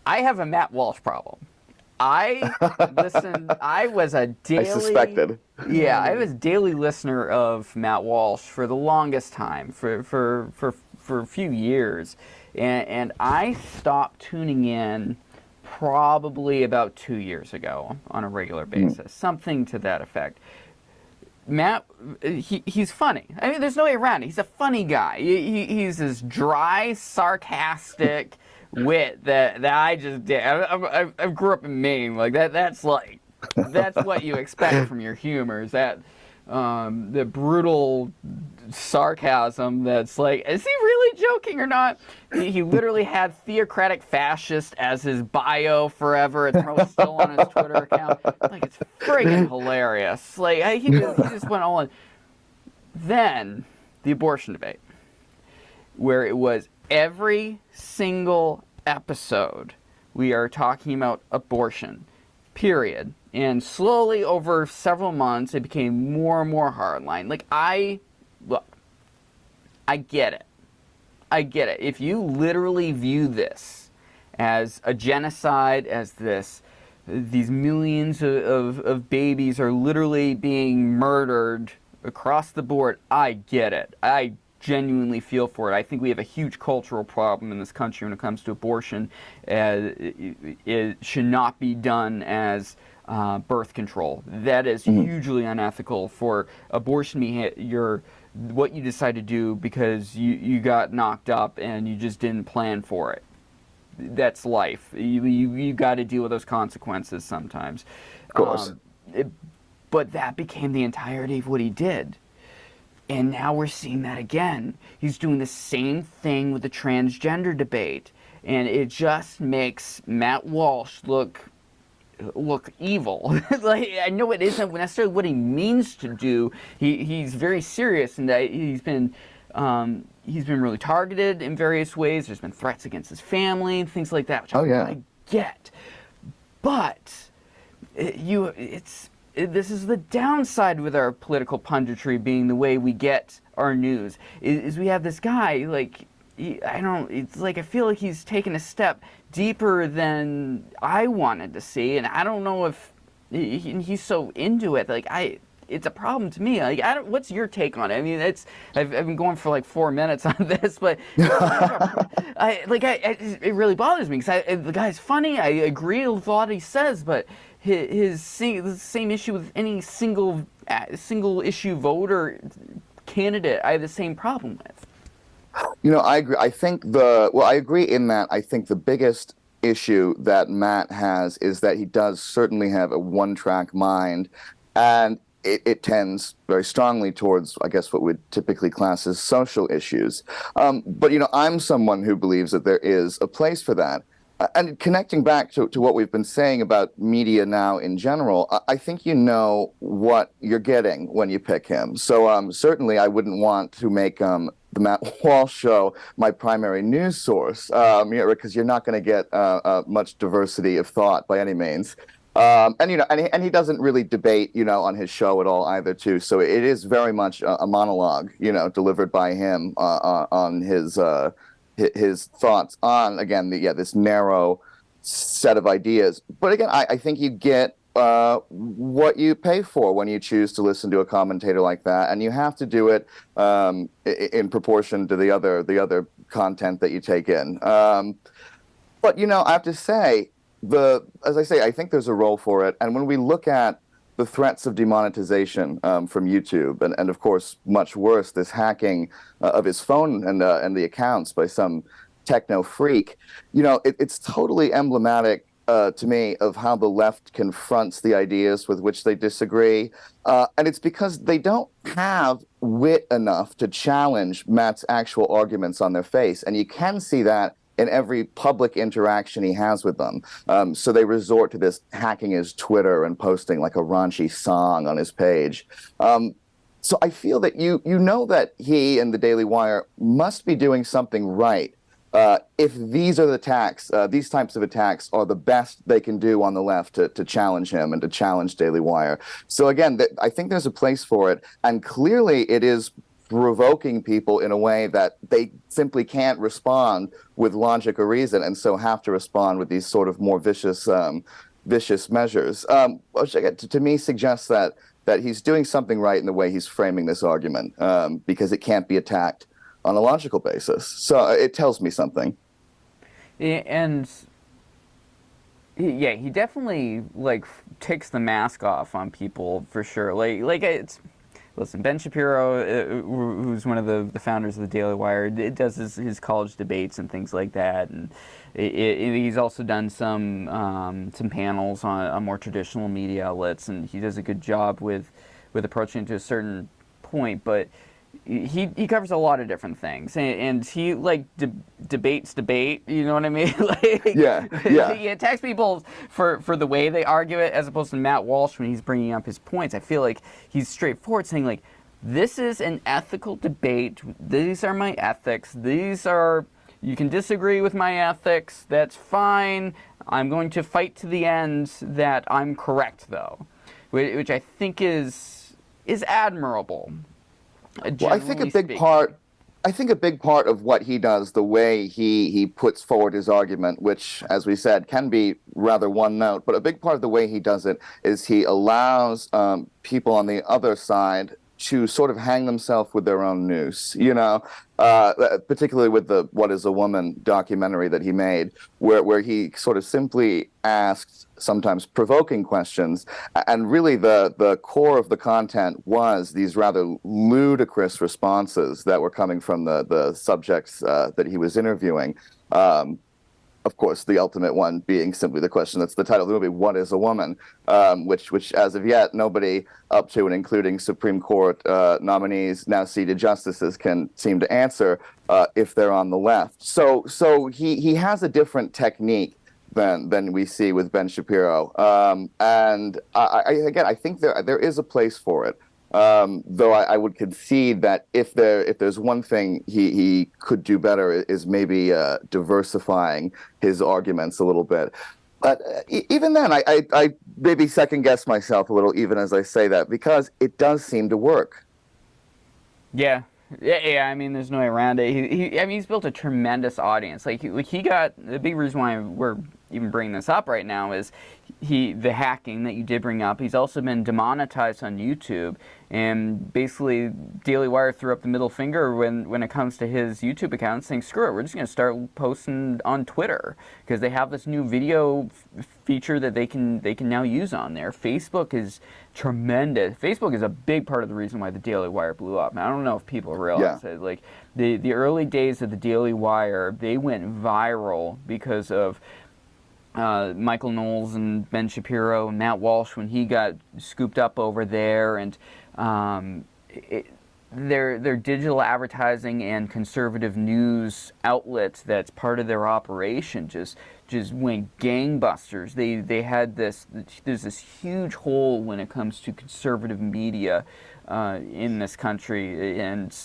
I have a Matt Walsh problem. I listened. I was a I daily. suspected. Yeah, I was a daily listener of Matt Walsh for the longest time, for a few years, and I stopped tuning in probably about 2 years ago on a regular Mm, basis, something to that effect. Matt, he's funny. I mean, there's no way around it. He's a funny guy. He's this dry, sarcastic wit that I just did. I grew up in Maine. Like that. That's what you expect from your humor. Is that the brutal sarcasm that's like, is he really joking or not? He literally had theocratic fascist as his bio forever. It's probably still on his Twitter account. Like, it's friggin' hilarious. Like, he just went all in. Then, the abortion debate, where it was every single episode we are talking about abortion, period. And slowly over several months, it became more and more hardline. Look, I get it. I get it. If you literally view this as a genocide, as these millions of babies are literally being murdered across the board, I get it. I genuinely feel for it. I think we have a huge cultural problem in this country when it comes to abortion. It should not be done as birth control. That is hugely unethical for abortion what you decide to do because you got knocked up and you just didn't plan for it. That's life. You got to deal with those consequences sometimes. of course. But that became the entirety of what he did. And now we're seeing that again. He's doing the same thing with the transgender debate. And it just makes Matt Walsh look evil. Like, I know it isn't necessarily what he means to do. He's very serious in that he's been really targeted in various ways. There's been threats against his family and things like that, which Oh yeah. I get. But this is the downside with our political punditry being the way we get our news. Is we have this guy like. It's like I feel like he's taken a step deeper than I wanted to see, and I don't know if he's so into it. Like it's a problem to me. Like what's your take on it? I mean, I've been going for like 4 minutes on this, but it really bothers me because the guy's funny. I agree with a lot he says, but the same issue with any single issue voter candidate, I have the same problem with. I agree. I agree in that I think the biggest issue that Matt has is that he does certainly have a one-track mind, and it tends very strongly towards, I guess, what we'd typically class as social issues. But I'm someone who believes that there is a place for that. And connecting back to what we've been saying about media now in general, I think you know what you're getting when you pick him. So certainly I wouldn't want to make the Matt Walsh show my primary news source, because you're not going to get much diversity of thought by any means. And he doesn't really debate, on his show at all either, too. So it is very much a monologue, delivered by him on his thoughts on, again, this narrow set of ideas. But again, I think you get what you pay for when you choose to listen to a commentator like that, and you have to do it in proportion to the other content that you take in. But I have to say, as I say, I think there's a role for it. And when we look at the threats of demonetization from YouTube, and of course, much worse, this hacking of his phone and the accounts by some techno freak, it's totally emblematic to me of how the left confronts the ideas with which they disagree. And it's because they don't have wit enough to challenge Matt's actual arguments on their face. And you can see that in every public interaction he has with them. So they resort to this hacking his Twitter and posting like a raunchy song on his page. So I feel that you know that he and the Daily Wire must be doing something right if these types of attacks are the best they can do on the left to challenge him and to challenge Daily Wire. So again, I think there's a place for it, and clearly it is provoking people in a way that they simply can't respond with logic or reason, and so have to respond with these sort of more vicious measures. Which to me suggests that he's doing something right in the way he's framing this argument, because it can't be attacked on a logical basis. So it tells me something. And he definitely like takes the mask off on people for sure. Like it's listen, Ben Shapiro, who's one of the founders of the Daily Wire, it does his college debates and things like that, and he's also done some panels on more traditional media outlets, and he does a good job with approaching it to a certain point, but he covers a lot of different things, and he like debates debate. You know what I mean? Like, Yeah. he attacks people for the way they argue it, as opposed to Matt Walsh when he's bringing up his points. I feel like he's straightforward, saying like, "This is an ethical debate. These are my ethics. These are." You can disagree with my ethics. That's fine. I'm going to fight to the end that I'm correct, though, which I think is admirable. Well, I think a big part of what he does, the way he puts forward his argument, which, as we said, can be rather one note, but a big part of the way he does it is he allows people on the other side to sort of hang themselves with their own noose, particularly with the "What is a Woman" documentary that he made, where he sort of simply asked sometimes provoking questions, and really the core of the content was these rather ludicrous responses that were coming from the subjects that he was interviewing. Of course, the ultimate one being simply the question that's the title of the movie, "What is a Woman?" Which as of yet, nobody up to and including Supreme Court nominees, now seated justices, can seem to answer if they're on the left. So he has a different technique than we see with Ben Shapiro. And I think there is a place for it. Though I would concede that if there's one thing he could do better is maybe diversifying his arguments a little bit. But even then, I maybe second guess myself a little, even as I say that, because it does seem to work. Yeah. I mean, there's no way around it. He's built a tremendous audience. He got the big reason why we're even bringing this up right now is the hacking that you did bring up. He's also been demonetized on YouTube, and basically Daily Wire threw up the middle finger when it comes to his YouTube account, saying screw it, we're just going to start posting on Twitter because they have this new video feature that they can now use on there. Facebook is tremendous. Facebook is a big part of the reason why the Daily Wire blew up. And I don't know if people realize it. Like the early days of the Daily Wire, they went viral because of Michael Knowles and Ben Shapiro and Matt Walsh when he got scooped up over there, and their digital advertising and conservative news outlets that's part of their operation just went gangbusters. They had there's this huge hole when it comes to conservative media in this country, and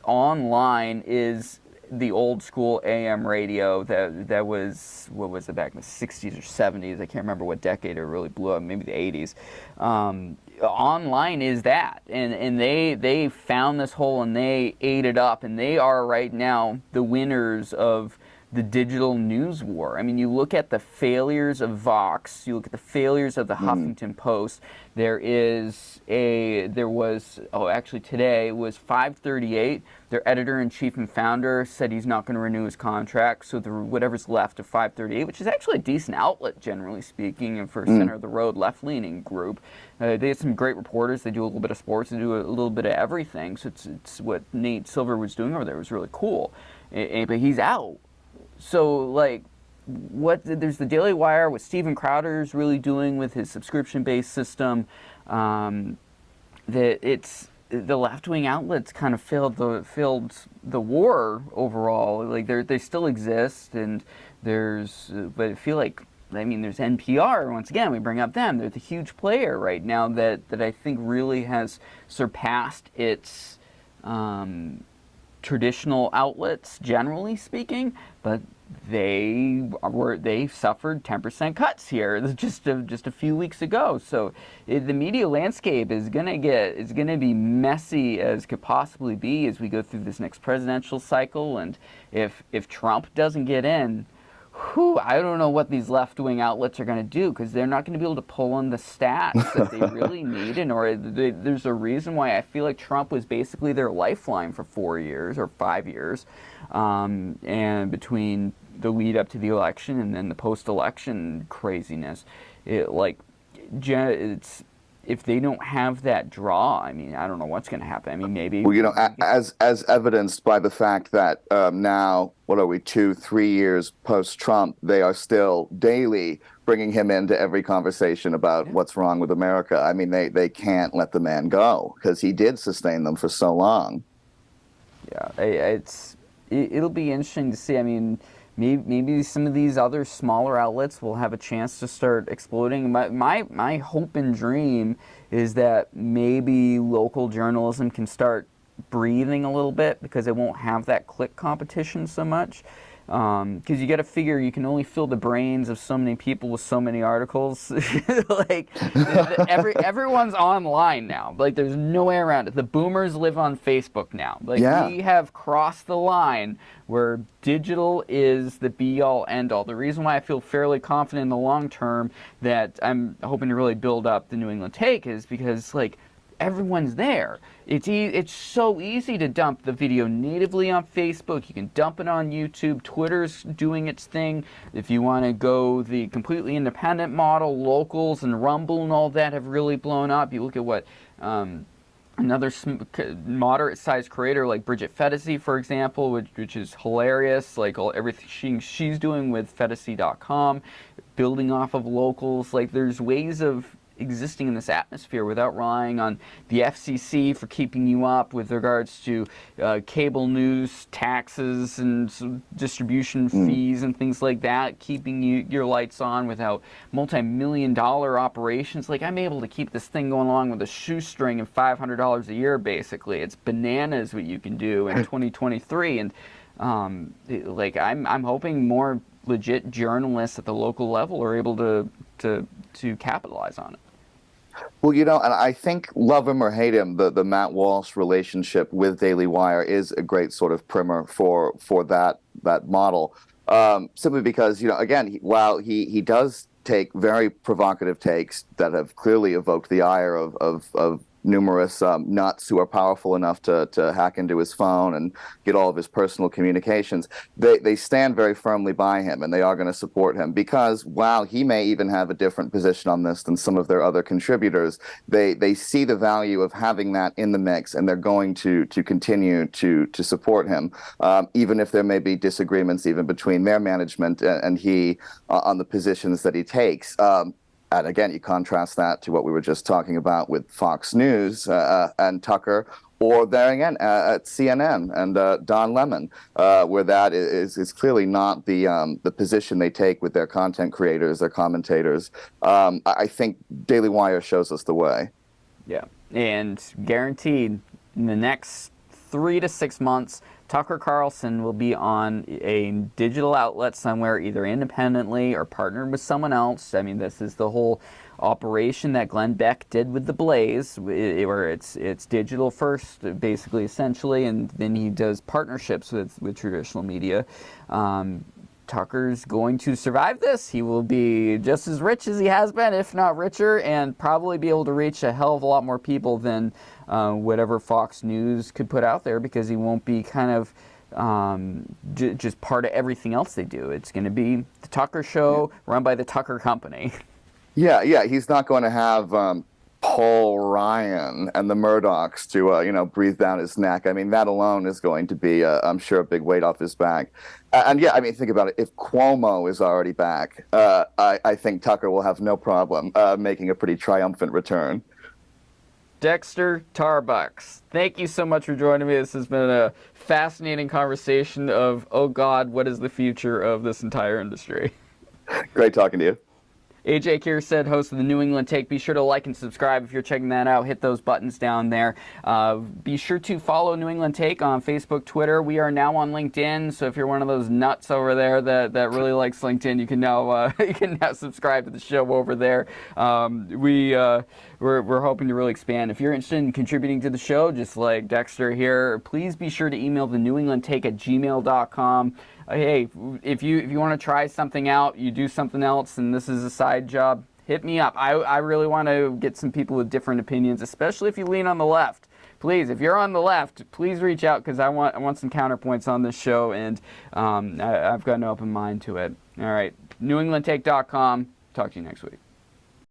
online is the old school AM radio that was, what was it, back in the 60s or 70s? I can't remember what decade it really blew up, maybe the 80s. Online is that, and they found this hole and they ate it up, and they are right now the winners of the digital news war. I mean, you look at the failures of Vox, you look at the failures of the Huffington Post. Actually today was 538. Their editor-in-chief and founder said he's not going to renew his contract, so whatever's left of 538, which is actually a decent outlet, generally speaking, and for a center-of-the-road, left-leaning group. They have some great reporters. They do a little bit of sports. They do a little bit of everything. So it's what Nate Silver was doing over there was really cool. But he's out. So, like, there's the Daily Wire, what Steven Crowder's really doing with his subscription-based system. The left-wing outlets kind of failed the war overall. Like, they still exist, and but I feel like, I mean, there's NPR, once again, we bring up them. They're the huge player right now that I think really has surpassed its traditional outlets, generally speaking, but they suffered 10% cuts here just a few weeks ago. So the media landscape is gonna be messy as could possibly be as we go through this next presidential cycle. And if Trump doesn't get in, I don't know what these left-wing outlets are going to do, because they're not going to be able to pull in the stats that they really need. And there's a reason why I feel like Trump was basically their lifeline for 4 years or 5 years, and between the lead up to the election and then the post-election craziness, if they don't have that draw, I mean, I don't know what's going to happen. I mean, maybe. Well, as evidenced by the fact that now, what are we, 2-3 years post-Trump, they are still daily bringing him into every conversation about what's wrong with America. I mean, they can't let the man go because he did sustain them for so long. Yeah, it'll be interesting to see. I mean, maybe some of these other smaller outlets will have a chance to start exploding. My hope and dream is that maybe local journalism can start breathing a little bit, because it won't have that click competition so much. Because you got to figure you can only fill the brains of so many people with so many articles. Like everyone's online now. Like there's no way around it. The boomers live on Facebook now. Like we have crossed the line where digital is the be-all, end-all. The reason why I feel fairly confident in the long term that I'm hoping to really build up the New England Take is because everyone's there. It's so easy to dump the video natively on Facebook. You can dump it on YouTube. Twitter's doing its thing. If you want to go the completely independent model, Locals and Rumble and all that have really blown up. You look at what another moderate-sized creator like Bridget Phetasy, for example, which is hilarious. Like everything she's doing with Phetasy.com, building off of Locals. Like there's ways of existing in this atmosphere without relying on the FCC for keeping you up with regards to cable news, taxes, and distribution fees and things like that, keeping your lights on without multi-million-dollar operations. Like I'm able to keep this thing going along with a shoestring and $500 a year, basically. It's bananas what you can do in 2023. And I'm hoping more legit journalists at the local level are able to capitalize on it. Well, and I think, love him or hate him, the Matt Walsh relationship with Daily Wire is a great sort of primer for that model. Simply because, again, while he does take very provocative takes that have clearly evoked the ire of numerous nuts who are powerful enough to hack into his phone and get all of his personal communications, they stand very firmly by him, and they are going to support him, because while he may even have a different position on this than some of their other contributors, they see the value of having that in the mix, and they're going to continue to support him, even if there may be disagreements even between their management and he on the positions that he takes. And again, you contrast that to what we were just talking about with Fox News and Tucker, or there again at CNN and Don Lemon, where that is clearly not the position they take with their content creators, their commentators. I think Daily Wire shows us the way. Yeah, and guaranteed in the next 3 to 6 months, Tucker Carlson will be on a digital outlet somewhere, either independently or partnered with someone else. I mean, this is the whole operation that Glenn Beck did with The Blaze, where it's digital first, basically, essentially, and then he does partnerships with traditional media. Tucker's going to survive this. He will be just as rich as he has been, if not richer, and probably be able to reach a hell of a lot more people than whatever Fox News could put out there, because he won't be kind of just part of everything else they do. It's going to be the Tucker Show run by the Tucker Company. Yeah. He's not going to have Paul Ryan and the Murdochs to breathe down his neck. I mean, that alone is going to be, I'm sure, a big weight off his back. And yeah, I mean, think about it. If Cuomo is already back, I think Tucker will have no problem making a pretty triumphant return. Dexter Tarbucks, thank you so much for joining me. This has been a fascinating conversation of, oh God, what is the future of this entire industry? Great talking to you. AJ Kierstead, host of the New England Take. Be sure to like and subscribe if you're checking that out. Hit those buttons down there. Be sure to follow New England Take on Facebook, Twitter. We are now on LinkedIn, so if you're one of those nuts over there that really likes LinkedIn, you can now subscribe to the show over there. We're hoping to really expand. If you're interested in contributing to the show, just like Dexter here, please be sure to email the newenglandtake@gmail.com. Hey, if you want to try something out, you do something else, and this is a side job, hit me up. I really want to get some people with different opinions, especially if you lean on the left. Please, if you're on the left, please reach out, because I want some counterpoints on this show, and I've got an open mind to it. All right, newenglandtake.com. Talk to you next week.